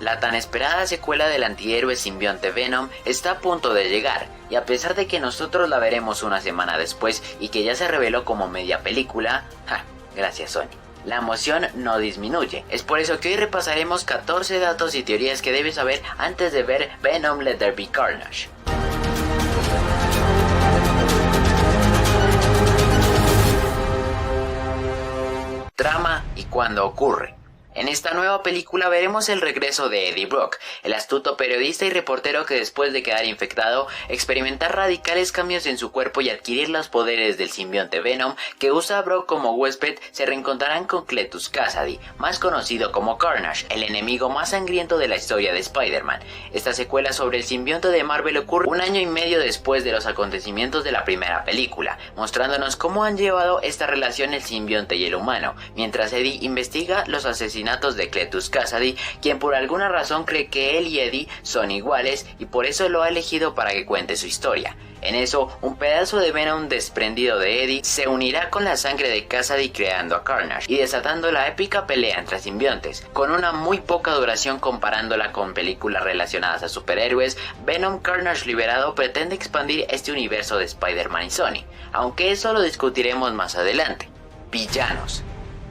La tan esperada secuela del antihéroe simbionte Venom está a punto de llegar, y a pesar de que nosotros la veremos una semana después y que ya se reveló como media película, gracias Sony, la emoción no disminuye. Es por eso que hoy repasaremos 14 datos y teorías que debes saber antes de ver Venom Let There Be Carnage. Trama y cuándo ocurre. En esta nueva película veremos el regreso de Eddie Brock, el astuto periodista y reportero que después de quedar infectado, experimentar radicales cambios en su cuerpo y adquirir los poderes del simbionte Venom que usa a Brock como huésped, se reencontrarán con Cletus Kasady, más conocido como Carnage, el enemigo más sangriento de la historia de Spider-Man. Esta secuela sobre el simbionte de Marvel ocurre un año y medio después de los acontecimientos de la primera película, mostrándonos cómo han llevado esta relación el simbionte y el humano, mientras Eddie investiga los asesinatos de Cletus Kasady, quien por alguna razón cree que él y Eddie son iguales y por eso lo ha elegido para que cuente su historia. En eso, un pedazo de Venom desprendido de Eddie se unirá con la sangre de Kasady creando a Carnage y desatando la épica pelea entre simbiontes. Con una muy poca duración comparándola con películas relacionadas a superhéroes, Venom Carnage Liberado pretende expandir este universo de Spider-Man y Sony, aunque eso lo discutiremos más adelante. Villanos.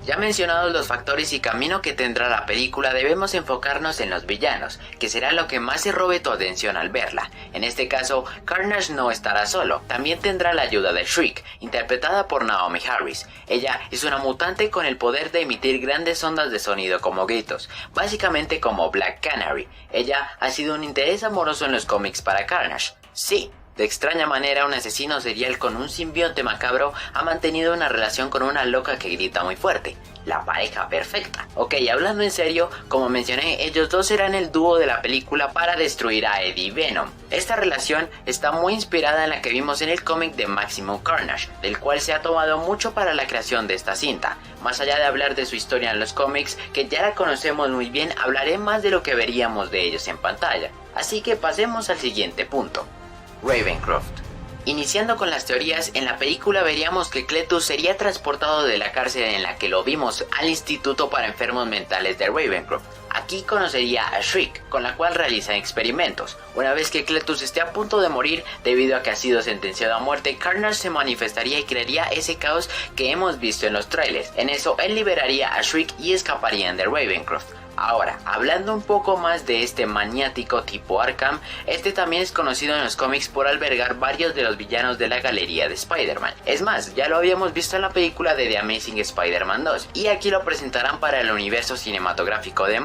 Ya mencionados los factores y camino que tendrá la película, debemos enfocarnos en los villanos, que será lo que más se robe tu atención al verla. En este caso, Carnage no estará solo, también tendrá la ayuda de Shriek, interpretada por Naomie Harris. Ella es una mutante con el poder de emitir grandes ondas de sonido como gritos, básicamente como Black Canary. Ella ha sido un interés amoroso en los cómics para Carnage. Sí. De extraña manera, un asesino serial con un simbionte macabro ha mantenido una relación con una loca que grita muy fuerte. La pareja perfecta. Ok, hablando en serio, como mencioné, ellos dos serán el dúo de la película para destruir a Eddie Venom. Esta relación está muy inspirada en la que vimos en el cómic de Maximum Carnage, del cual se ha tomado mucho para la creación de esta cinta. Más allá de hablar de su historia en los cómics, que ya la conocemos muy bien, hablaré más de lo que veríamos de ellos en pantalla. Así que pasemos al siguiente punto. Ravencroft. Iniciando con las teorías, en la película veríamos que Cletus sería transportado de la cárcel en la que lo vimos al Instituto para Enfermos Mentales de Ravencroft. Aquí conocería a Shriek, con la cual realizan experimentos. Una vez que Cletus esté a punto de morir debido a que ha sido sentenciado a muerte, Carnage se manifestaría y crearía ese caos que hemos visto en los trailers. En eso, él liberaría a Shriek y escaparían de Ravencroft. Ahora, hablando un poco más de este maniático tipo Arkham, este también es conocido en los cómics por albergar varios de los villanos de la galería de Spider-Man. Es más, ya lo habíamos visto en la película de The Amazing Spider-Man 2, y aquí lo presentarán para el universo cinematográfico de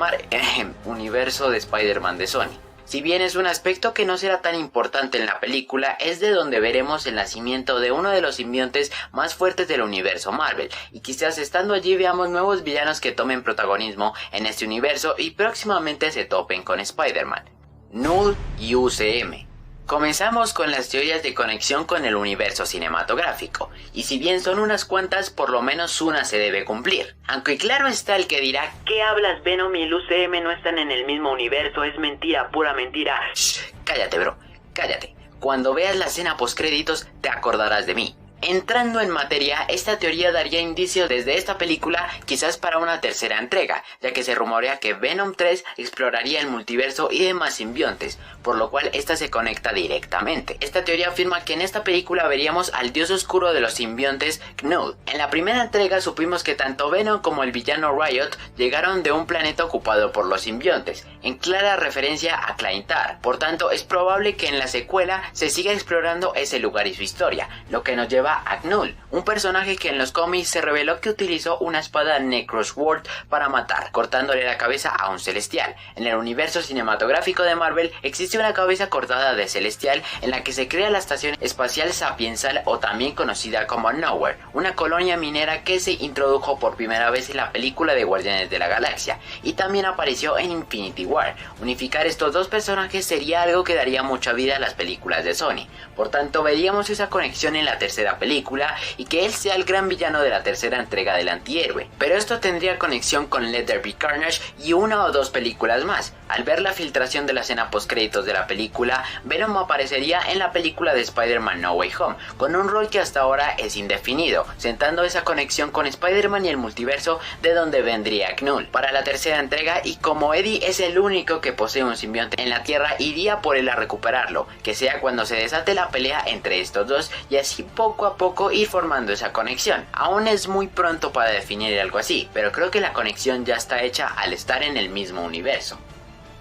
universo de Spider-Man de Sony. Si bien es un aspecto que no será tan importante en la película, es de donde veremos el nacimiento de uno de los simbiontes más fuertes del universo Marvel, y quizás estando allí veamos nuevos villanos que tomen protagonismo en este universo y próximamente se topen con Spider-Man. Knull y UCM. Comenzamos con las teorías de conexión con el universo cinematográfico, y si bien son unas cuantas, por lo menos una se debe cumplir. Aunque claro está el que dirá, ¿qué hablas? Venom y el UCM no están en el mismo universo, es mentira, pura mentira. Shh, cállate bro, cállate. Cuando veas la escena postcréditos te acordarás de mí. Entrando en materia, esta teoría daría indicios desde esta película quizás para una tercera entrega, ya que se rumorea que Venom 3 exploraría el multiverso y demás simbiontes, por lo cual esta se conecta directamente. Esta teoría afirma que en esta película veríamos al dios oscuro de los simbiontes, Knull. En la primera entrega supimos que tanto Venom como el villano Riot llegaron de un planeta ocupado por los simbiontes, en clara referencia a Klyntar. Por tanto, es probable que en la secuela se siga explorando ese lugar y su historia, lo que nos lleva a Knull, un personaje que en los cómics se reveló que utilizó una espada Necrosword para matar, cortándole la cabeza a un celestial. En el universo cinematográfico de Marvel existe una cabeza cortada de celestial en la que se crea la estación espacial Sapiensal, o también conocida como Nowhere, una colonia minera que se introdujo por primera vez en la película de Guardianes de la Galaxia y también apareció en Infinity War. Unificar estos dos personajes sería algo que daría mucha vida a las películas de Sony, por tanto veríamos esa conexión en la tercera la película y que él sea el gran villano de la tercera entrega del antihéroe. Pero esto tendría conexión con Let There Be Carnage y una o dos películas más. Al ver la filtración de la escena postcréditos de la película, Venom aparecería en la película de Spider-Man No Way Home, con un rol que hasta ahora es indefinido, sentando esa conexión con Spider-Man y el multiverso de donde vendría Knull para la tercera entrega. Y como Eddie es el único que posee un simbionte en la Tierra, iría por él a recuperarlo, que sea cuando se desate la pelea entre estos dos, y así poco a poco ir formando esa conexión. Aún es muy pronto para definir algo así, pero creo que la conexión ya está hecha al estar en el mismo universo.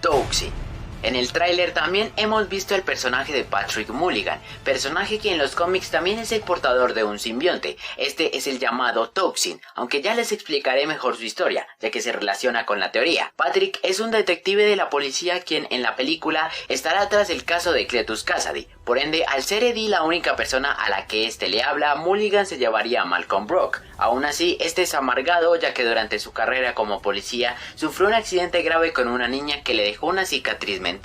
Toxin. En el tráiler también hemos visto el personaje de Patrick Mulligan, personaje que en los cómics también es el portador de un simbionte. Este es el llamado Toxin, aunque ya les explicaré mejor su historia, ya que se relaciona con la teoría. Patrick es un detective de la policía quien en la película estará tras el caso de Cletus Kasady. Por ende, al ser Eddie la única persona a la que este le habla, Mulligan se llevaría a Malcolm Brock. Aún así, este es amargado ya que durante su carrera como policía sufrió un accidente grave con una niña que le dejó una cicatriz mental.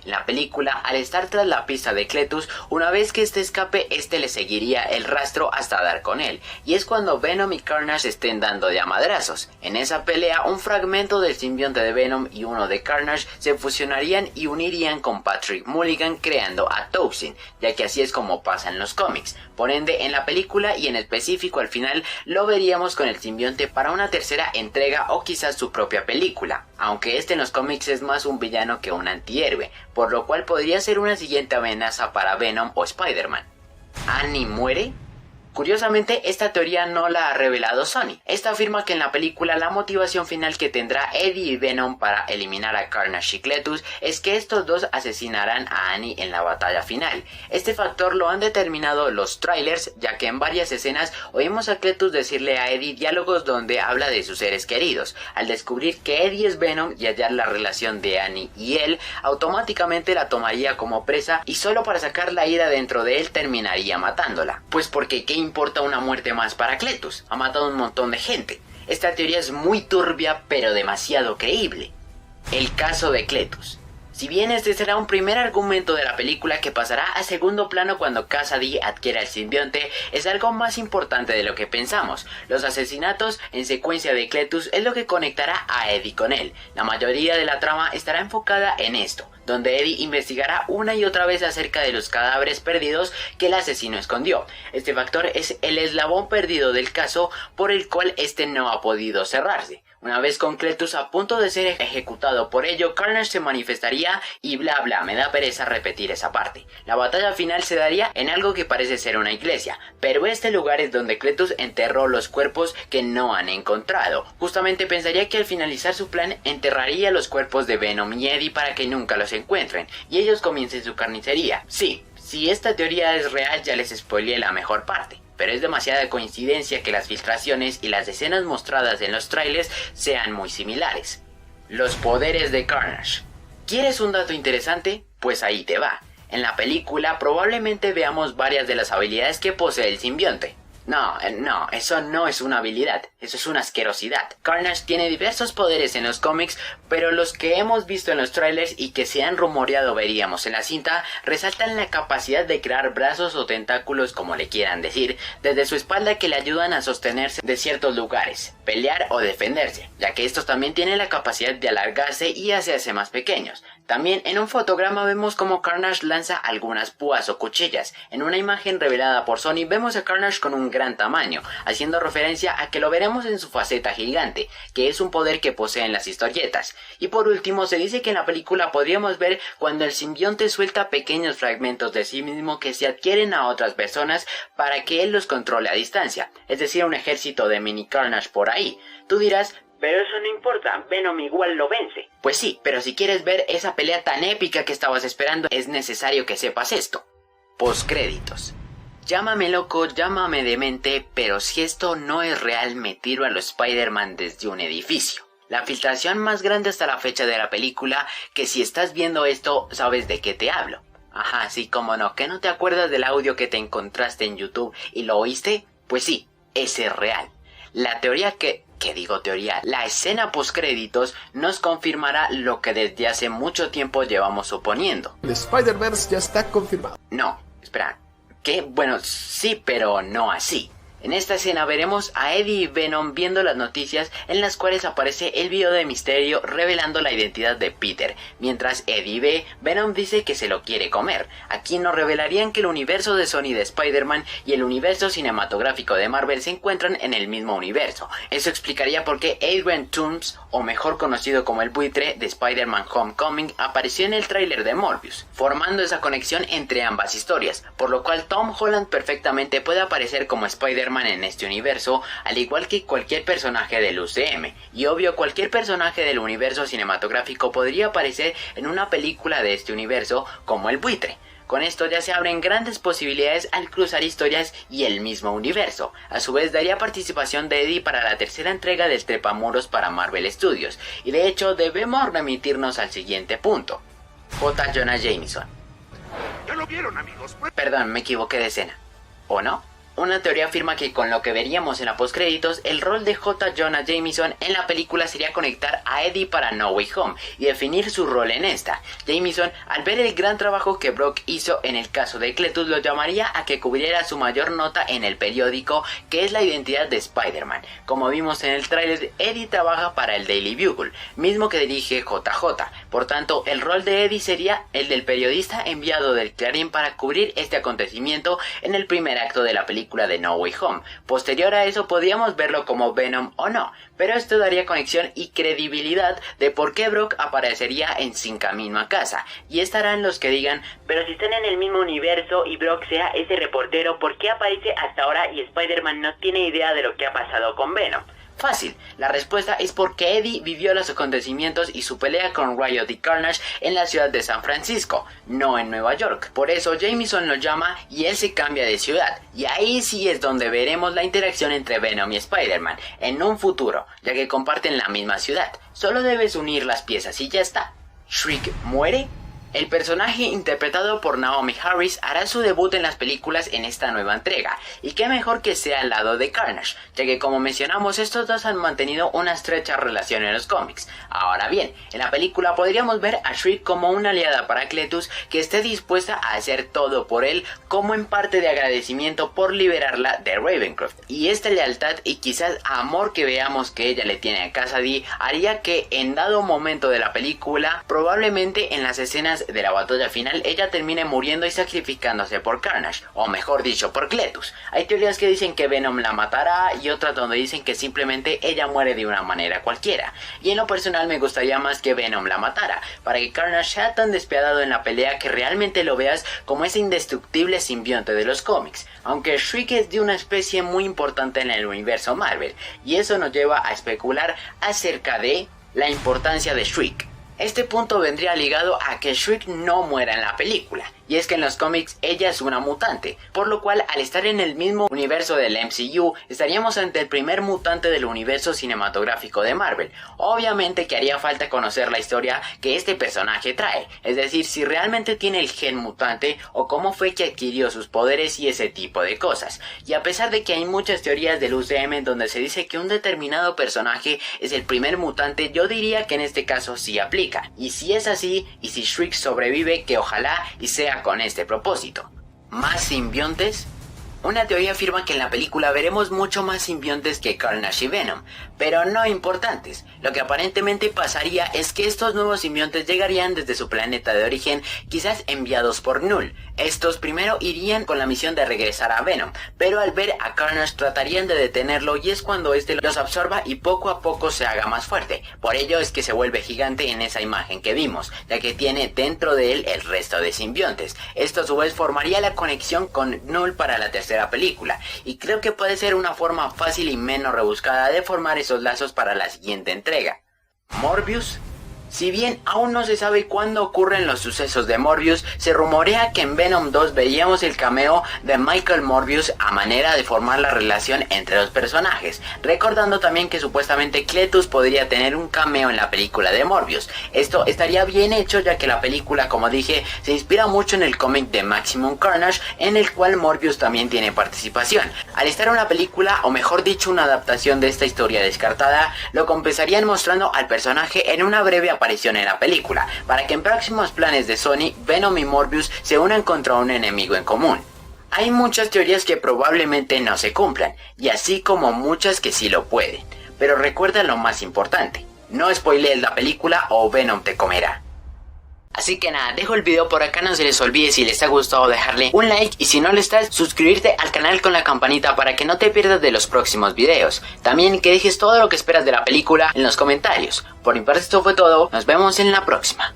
En la película, al estar tras la pista de Cletus, una vez que este escape, este le seguiría el rastro hasta dar con él. Y es cuando Venom y Carnage estén dando de a madrazos. En esa pelea, un fragmento del simbionte de Venom y uno de Carnage se fusionarían y unirían con Patrick Mulligan creando a Toxin, ya que así es como pasa en los cómics. Por ende, en la película y en específico al final lo veríamos con el simbionte para una tercera entrega o quizás su propia película, aunque este en los cómics es más un villano que un antihéroe, por lo cual podría ser una siguiente amenaza para Venom o Spider-Man. ¿Annie muere? Curiosamente, esta teoría no la ha revelado Sony. Esta afirma que en la película la motivación final que tendrá Eddie y Venom para eliminar a Carnage y Cletus es que estos dos asesinarán a Annie en la batalla final. Este factor lo han determinado los trailers, ya que en varias escenas oímos a Cletus decirle a Eddie diálogos donde habla de sus seres queridos. Al descubrir que Eddie es Venom y hallar la relación de Annie y él, automáticamente la tomaría como presa y solo para sacar la ira dentro de él terminaría matándola. Pues porque ¿qué importa una muerte más para Cletus? Ha matado un montón de gente. Esta teoría es muy turbia pero demasiado creíble. El caso de Cletus. Si bien este será un primer argumento de la película que pasará a segundo plano cuando Kasady adquiera el simbionte, es algo más importante de lo que pensamos. Los asesinatos en secuencia de Cletus es lo que conectará a Eddie con él. La mayoría de la trama estará enfocada en esto, donde Eddie investigará una y otra vez acerca de los cadáveres perdidos que el asesino escondió. Este factor es el eslabón perdido del caso por el cual este no ha podido cerrarse. Una vez con Cletus a punto de ser ejecutado por ello, Carnage se manifestaría y bla bla, me da pereza repetir esa parte. La batalla final se daría en algo que parece ser una iglesia, pero este lugar es donde Cletus enterró los cuerpos que no han encontrado. Justamente pensaría que al finalizar su plan enterraría los cuerpos de Venom y Eddie para que nunca los encuentren y ellos comiencen su carnicería. Sí, si esta teoría es real ya les spoileé la mejor parte. Pero es demasiada coincidencia que las filtraciones y las escenas mostradas en los trailers sean muy similares. Los poderes de Carnage. ¿Quieres un dato interesante? Pues ahí te va. En la película probablemente veamos varias de las habilidades que posee el simbionte. No, eso no es una habilidad, eso es una asquerosidad. Carnage tiene diversos poderes en los cómics, pero los que hemos visto en los trailers y que se han rumoreado veríamos en la cinta, resaltan la capacidad de crear brazos o tentáculos, como le quieran decir, desde su espalda que le ayudan a sostenerse de ciertos lugares, pelear o defenderse, ya que estos también tienen la capacidad de alargarse y hacerse más pequeños. También en un fotograma vemos como Carnage lanza algunas púas o cuchillas. En una imagen revelada por Sony vemos a Carnage con un gran tamaño, haciendo referencia a que lo veremos en su faceta gigante, que es un poder que poseen las historietas. Y por último se dice que en la película podríamos ver cuando el simbionte suelta pequeños fragmentos de sí mismo que se adquieren a otras personas para que él los controle a distancia, es decir, un ejército de mini Carnage por ahí. Tú dirás, pero eso no importa, Venom igual lo vence. Pues sí, pero si quieres ver esa pelea tan épica que estabas esperando, es necesario que sepas esto. Postcréditos. Llámame loco, llámame demente, pero si esto no es real, me tiro a los Spider-Man desde un edificio. La filtración más grande hasta la fecha de la película, que si estás viendo esto, sabes de qué te hablo. Ajá, sí, como no, ¿que no te acuerdas del audio que te encontraste en YouTube y lo oíste? Pues sí, ese es real. La teoría la escena postcréditos nos confirmará lo que desde hace mucho tiempo llevamos suponiendo. El Spider-Verse ya está confirmado. No, espera, ¿Qué? Bueno, sí, pero no así. En esta escena veremos a Eddie y Venom viendo las noticias en las cuales aparece el video de Misterio revelando la identidad de Peter. Mientras Eddie ve, Venom dice que se lo quiere comer. Aquí nos revelarían que el universo de Sony de Spider-Man y el universo cinematográfico de Marvel se encuentran en el mismo universo. Eso explicaría por qué Adrian Toomes, o mejor conocido como el buitre de Spider-Man Homecoming, apareció en el tráiler de Morbius, formando esa conexión entre ambas historias, por lo cual Tom Holland perfectamente puede aparecer como Spider-Man en este universo, al igual que cualquier personaje del UCM, y obvio cualquier personaje del universo cinematográfico podría aparecer en una película de este universo como el buitre. Con esto ya se abren grandes posibilidades al cruzar historias y el mismo universo. A su vez daría participación de Eddie para la tercera entrega del Trepamuros para Marvel Studios, y de hecho debemos remitirnos al siguiente punto. J. Jonah Jameson. Ya lo vieron, amigos. Perdón, me equivoqué de escena. ¿O no? Una teoría afirma que con lo que veríamos en la postcréditos, el rol de J. Jonah Jameson en la película sería conectar a Eddie para No Way Home y definir su rol en esta. Jameson, al ver el gran trabajo que Brock hizo en el caso de Cletus, lo llamaría a que cubriera su mayor nota en el periódico, que es la identidad de Spider-Man. Como vimos en el tráiler, Eddie trabaja para el Daily Bugle, mismo que dirige JJ. Por tanto, el rol de Eddie sería el del periodista enviado del Clarín para cubrir este acontecimiento en el primer acto de la película de No Way Home. Posterior a eso podríamos verlo como Venom o no, pero esto daría conexión y credibilidad de por qué Brock aparecería en Sin Camino a Casa, y estarán los que digan, pero si están en el mismo universo y Brock sea ese reportero, ¿por qué aparece hasta ahora y Spider-Man no tiene idea de lo que ha pasado con Venom? Fácil, la respuesta es porque Eddie vivió los acontecimientos y su pelea con Riot y Carnage en la ciudad de San Francisco, no en Nueva York. Por eso Jameson lo llama y él se cambia de ciudad, y ahí sí es donde veremos la interacción entre Venom y Spider-Man en un futuro, ya que comparten la misma ciudad. Solo debes unir las piezas y ya está. ¿Shriek muere? El personaje interpretado por Naomi Harris hará su debut en las películas en esta nueva entrega, y qué mejor que sea al lado de Carnage, ya que como mencionamos estos dos han mantenido una estrecha relación en los cómics. Ahora bien, en la película podríamos ver a Shriek como una aliada para Cletus que esté dispuesta a hacer todo por él, como en parte de agradecimiento por liberarla de Ravencroft, y esta lealtad y quizás amor que veamos que ella le tiene a Cassidy haría que en dado momento de la película, probablemente en las escenas de la batalla final, ella termine muriendo y sacrificándose por Carnage, o mejor dicho por Cletus. Hay teorías que dicen que Venom la matará y otras donde dicen que simplemente ella muere de una manera cualquiera, y en lo personal me gustaría más que Venom la matara, para que Carnage sea tan despiadado en la pelea que realmente lo veas como ese indestructible simbionte de los cómics, aunque Shriek es de una especie muy importante en el universo Marvel, y eso nos lleva a especular acerca de la importancia de Shriek. Este punto vendría ligado a que Shriek no muera en la película, y es que en los cómics ella es una mutante, por lo cual al estar en el mismo universo del MCU estaríamos ante el primer mutante del universo cinematográfico de Marvel. Obviamente que haría falta conocer la historia que este personaje trae, es decir, si realmente tiene el gen mutante o cómo fue que adquirió sus poderes y ese tipo de cosas. Y a pesar de que hay muchas teorías del UCM en donde se dice que un determinado personaje es el primer mutante, yo diría que en este caso sí aplica. Y si es así, y si Shriek sobrevive, que ojalá y sea con este propósito. ¿Más simbiontes? Una teoría afirma que en la película veremos mucho más simbiontes que Carnage y Venom, pero no importantes. Lo que aparentemente pasaría es que estos nuevos simbiontes llegarían desde su planeta de origen, quizás enviados por Null. Estos primero irían con la misión de regresar a Venom, pero al ver a Carnage tratarían de detenerlo, y es cuando este los absorba y poco a poco se haga más fuerte. Por ello es que se vuelve gigante en esa imagen que vimos, ya que tiene dentro de él el resto de simbiontes. Esto a su vez formaría la conexión con Null para la tercera película, y creo que puede ser una forma fácil y menos rebuscada de formar esos lazos para la siguiente entrega. Morbius. Si bien aún no se sabe cuándo ocurren los sucesos de Morbius, se rumorea que en Venom 2 veíamos el cameo de Michael Morbius a manera de formar la relación entre los personajes, recordando también que supuestamente Cletus podría tener un cameo en la película de Morbius. Esto estaría bien hecho, ya que la película, como dije, se inspira mucho en el cómic de Maximum Carnage, en el cual Morbius también tiene participación. Al estar una película, o mejor dicho una adaptación de esta historia descartada, lo compensarían mostrando al personaje en una breve aparición en la película, para que en próximos planes de Sony, Venom y Morbius se unan contra un enemigo en común. Hay muchas teorías que probablemente no se cumplan, y así como muchas que sí lo pueden. Pero recuerda lo más importante, no spoilees la película o Venom te comerá. Así que nada, dejo el video por acá, no se les olvide si les ha gustado dejarle un like y si no lo estás, suscribirte al canal con la campanita para que no te pierdas de los próximos videos. También que dejes todo lo que esperas de la película en los comentarios. Por mi parte esto fue todo, nos vemos en la próxima.